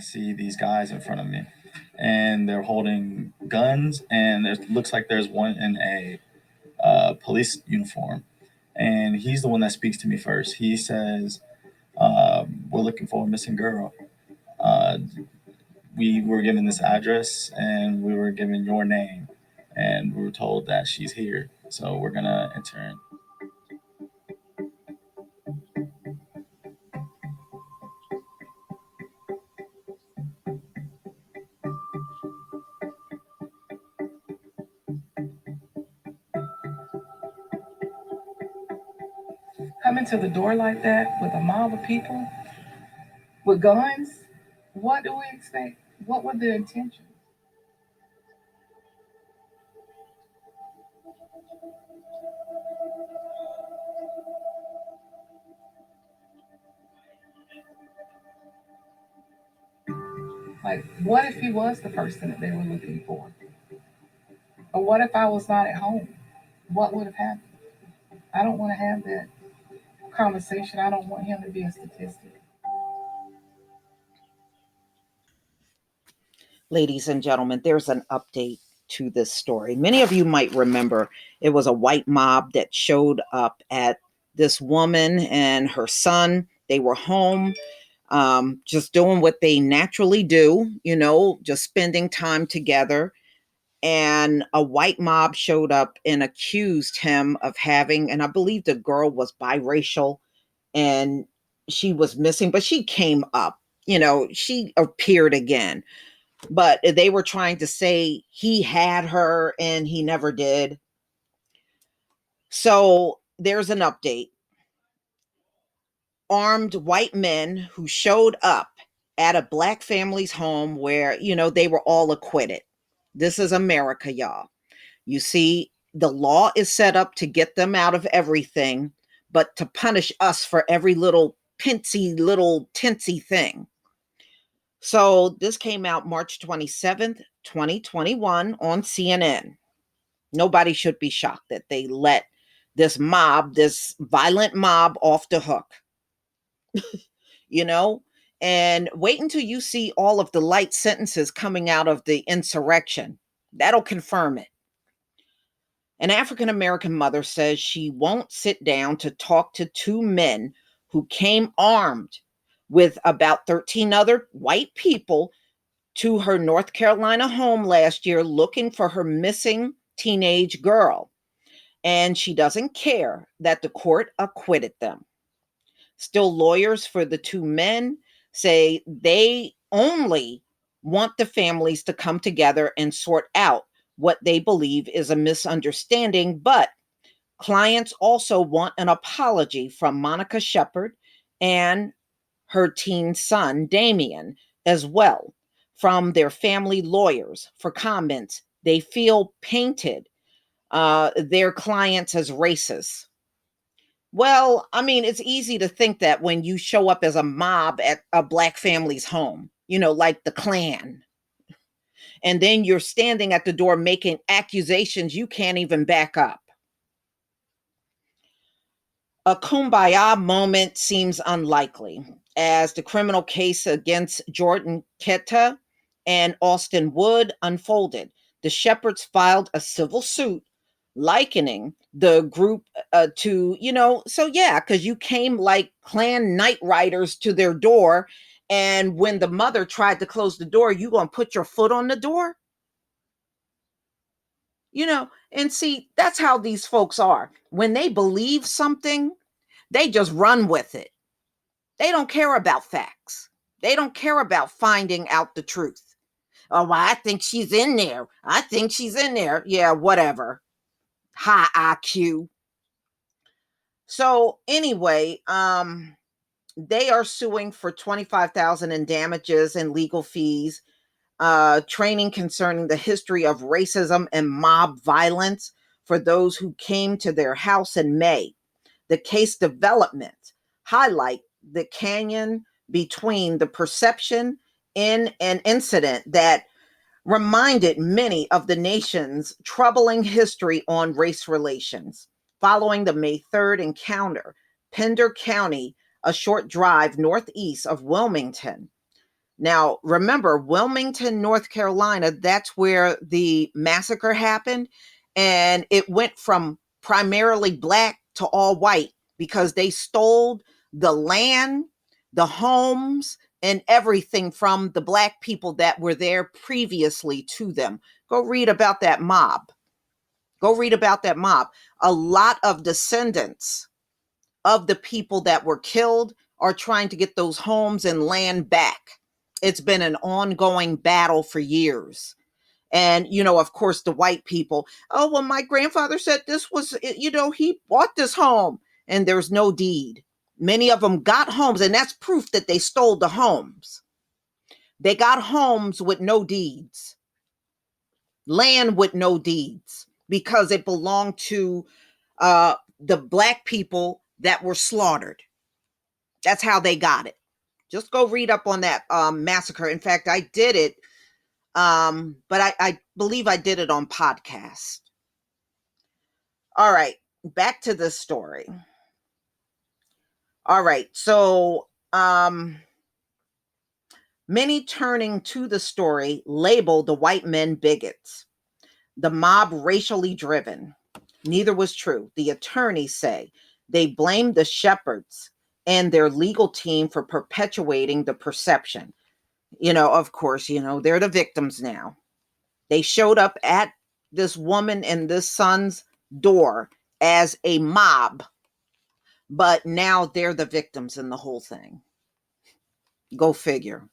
see these guys in front of me, and they're holding guns, and it looks like there's one in a police uniform, and he's the one that speaks to me first. He says, "We're looking for a missing girl. Uh, we were given this address, and we were given your name, and we were told that she's here. So we're gonna enter in." Coming to the door like that with a mob of people with guns, what do we expect? What were their intentions? Like, what if he was the person that they were looking for? Or what if I was not at home? What would have happened? I don't want to have that conversation. I don't want him to be a statistic. Ladies and gentlemen, there's an update to this story. Many of you might remember it was a white mob that showed up at this woman and her son. They were home, just doing what they naturally do, just spending time together. And a white mob showed up and accused him of having, and I believe the girl was biracial and she was missing, but she came up, she appeared again. But they were trying to say he had her and he never did. So there's an update. Armed white men who showed up at a black family's home where, they were all acquitted. This is America, y'all. You see, the law is set up to get them out of everything, but to punish us for every little pincy, little tinsy thing. So this came out March 27th, 2021 on CNN. Nobody should be shocked that they let this mob, this violent mob, off the hook, you know? And wait until you see all of the light sentences coming out of the insurrection. That'll confirm it. An African American mother says she won't sit down to talk to two men who came armed with about 13 other white people to her North Carolina home last year looking for her missing teenage girl. And she doesn't care that the court acquitted them. Still, lawyers for the two men say they only want the families to come together and sort out what they believe is a misunderstanding, but clients also want an apology from Monica Shepherd and her teen son, Damien, as well, from their family lawyers for comments they feel painted their clients as racist. Well, I mean, it's easy to think that when you show up as a mob at a black family's home, like the Klan, and then you're standing at the door making accusations you can't even back up. A kumbaya moment seems unlikely, as the criminal case against Jordan Keta and Austin Wood unfolded. The Shepherds filed a civil suit likening the group so yeah, because you came like Klan night riders to their door, and when the mother tried to close the door, you gonna put your foot on the door? And see, that's how these folks are. When they believe something, they just run with it. They don't care about facts. They don't care about finding out the truth. Oh, well, I think she's in there. I think she's in there. Yeah, whatever. High IQ. So anyway, they are suing for $25,000 in damages and legal fees, training concerning the history of racism and mob violence for those who came to their house in May. The case development highlight the canyon between the perception in an incident that reminded many of the nation's troubling history on race relations. Following the May 3rd encounter, Pender County, a short drive northeast of Wilmington, Now, remember, Wilmington, North Carolina, that's where the massacre happened. And it went from primarily black to all white because they stole the land, the homes, and everything from the black people that were there previously to them. Go read about that mob. Go read about that mob. A lot of descendants of the people that were killed are trying to get those homes and land back. It's been an ongoing battle for years. And, of course, the white people, oh, well, my grandfather said this was, he bought this home and there's no deed. Many of them got homes, and that's proof that they stole the homes. They got homes with no deeds, land with no deeds, because it belonged to the black people that were slaughtered. That's how they got it. Just go read up on that massacre. In fact, I did it, but I believe I did it on podcast. All right, back to this story. All right, so many turning to the story labeled the white men bigots, the mob racially driven. Neither was true. The attorneys say they blamed the Shepherds and their legal team for perpetuating the perception. Of course, they're the victims now. They showed up at this woman and this son's door as a mob, but now they're the victims in the whole thing. Go figure.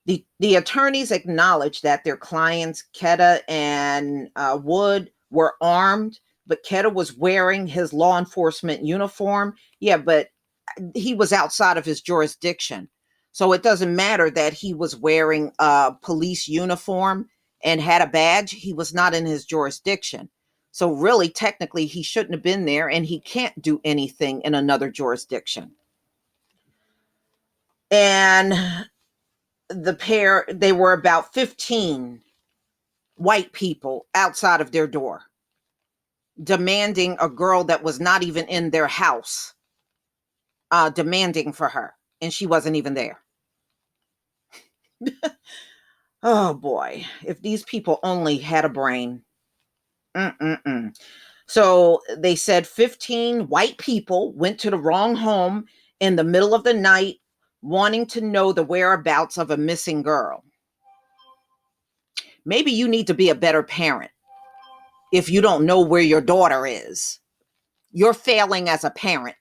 The attorneys acknowledged that their clients, Quetta and Wood, were armed, but Quetta was wearing his law enforcement uniform. Yeah, but he was outside of his jurisdiction. So it doesn't matter that he was wearing a police uniform and had a badge. He was not in his jurisdiction. So really, technically, he shouldn't have been there, and he can't do anything in another jurisdiction. And the pair, they were about 15 white people outside of their door, demanding a girl that was not even in their house, demanding for her, and she wasn't even there. Oh boy, if these people only had a brain. So they said 15 white people went to the wrong home in the middle of the night, wanting to know the whereabouts of a missing girl. Maybe you need to be a better parent if you don't know where your daughter is. You're failing as a parent.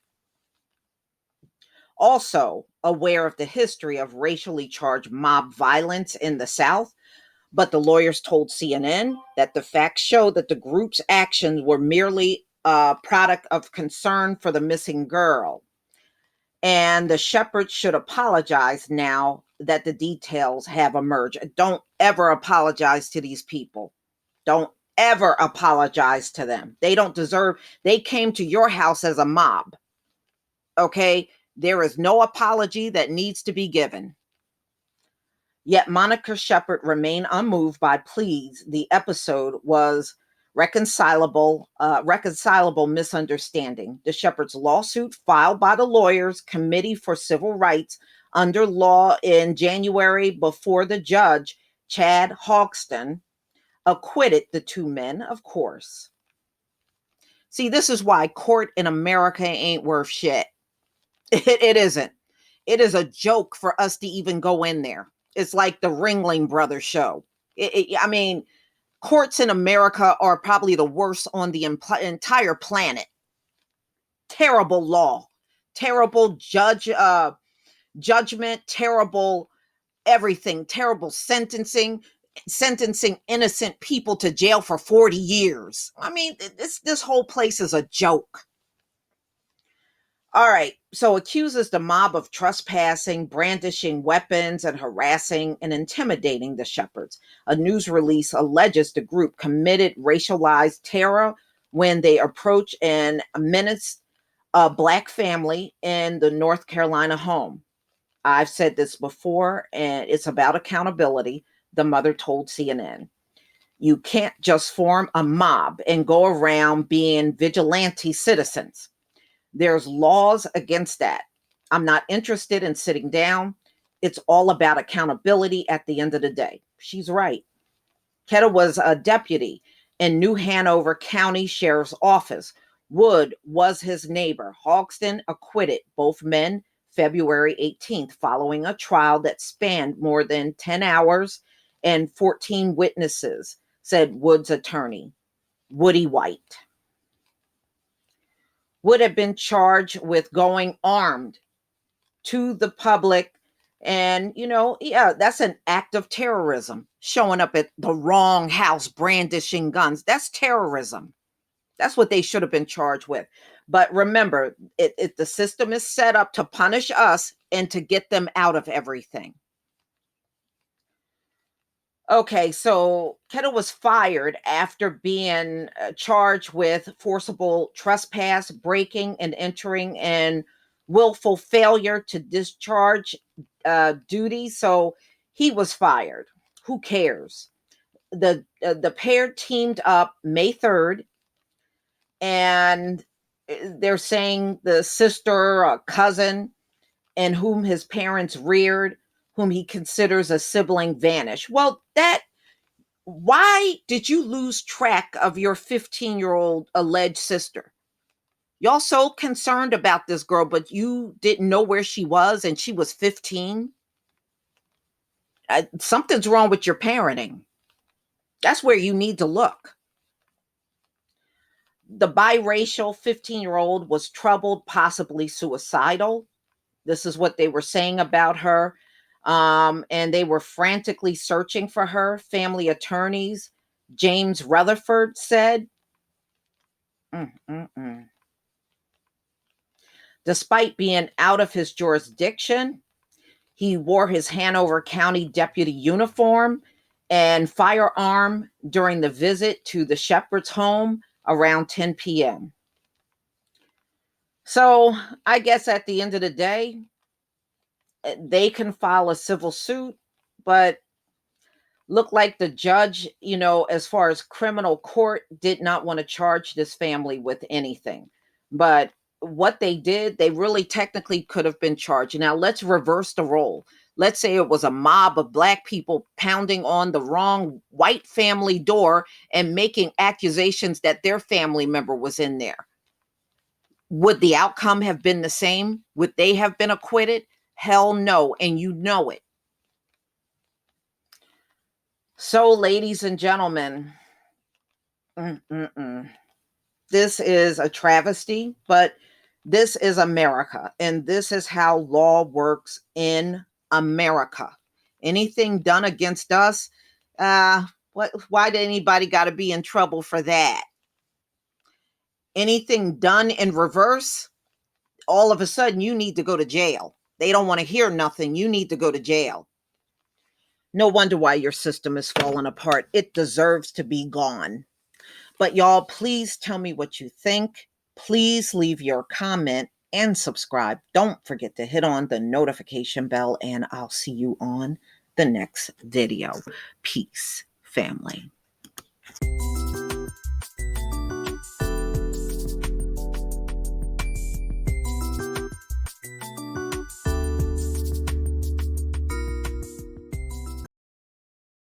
Also aware of the history of racially charged mob violence in the South, but the lawyers told CNN that the facts show that the group's actions were merely a product of concern for the missing girl. And the Shepherds should apologize now that the details have emerged. Don't ever apologize to these people. Don't ever apologize to them. They don't deserve, they came to your house as a mob. Okay? There is no apology that needs to be given. Yet Monica Shepherd remained unmoved by pleas. The episode was reconcilable misunderstanding. The Shepherd's lawsuit filed by the Lawyers Committee for Civil Rights under law in January before the judge, Chad Hogston, acquitted the two men, of course. See, this is why court in America ain't worth shit. It isn't. It is a joke for us to even go in there. It's like the Ringling Brothers show. I mean, courts in America are probably the worst on the entire planet. Terrible law, terrible judgment, terrible everything, terrible sentencing innocent people to jail for 40 years. I mean, this whole place is a joke. All right, so accuses the mob of trespassing, brandishing weapons, and harassing and intimidating the Shepherds. A news release alleges the group committed racialized terror when they approached and menaced a Black family in the North Carolina home. I've said this before, and it's about accountability, the mother told CNN. You can't just form a mob and go around being vigilante citizens. There's laws against that. I'm not interested in sitting down It's all about accountability at the end of the day. She's right. Ketta was a deputy in New Hanover County Sheriff's Office. Wood was his neighbor. Hogston acquitted both men February 18th following a trial that spanned more than 10 hours and 14 witnesses, said Wood's attorney, Woody White. Wood had been charged with going armed to the public. And, yeah, that's an act of terrorism. Showing up at the wrong house, brandishing guns. That's terrorism. That's what they should have been charged with. But remember, the system is set up to punish us and to get them out of everything. Okay, so Ketta was fired after being charged with forcible trespass, breaking and entering, and willful failure to discharge duty. So he was fired. Who cares? The pair teamed up May 3rd, and they're saying the sister or cousin and whom his parents reared, whom he considers a sibling, vanished. Well, why did you lose track of your 15-year-old alleged sister? Y'all so concerned about this girl, but you didn't know where she was, and she was 15? Something's wrong with your parenting. That's where you need to look. The biracial 15-year-old was troubled, possibly suicidal. This is what they were saying about her. And they were frantically searching for her. Family attorneys, James Rutherford, said. Despite being out of his jurisdiction, he wore his Hanover County deputy uniform and firearm during the visit to the Shepherd's home around 10 p.m. So I guess at the end of the day, they can file a civil suit, but look like the judge, as far as criminal court, did not want to charge this family with anything. But what they did, they really technically could have been charged. Now let's reverse the role. Let's say it was a mob of Black people pounding on the wrong white family door and making accusations that their family member was in there. Would the outcome have been the same? Would they have been acquitted? Hell no, and you know it. So, ladies and gentlemen, this is a travesty, but this is America, and this is how law works in America. Anything done against us, why did anybody got to be in trouble for that? Anything done in reverse, all of a sudden you need to go to jail. They don't want to hear nothing. You need to go to jail. No wonder why your system is falling apart. It deserves to be gone. But y'all, please tell me what you think. Please leave your comment and subscribe. Don't forget to hit on the notification bell, and I'll see you on the next video. Peace, family.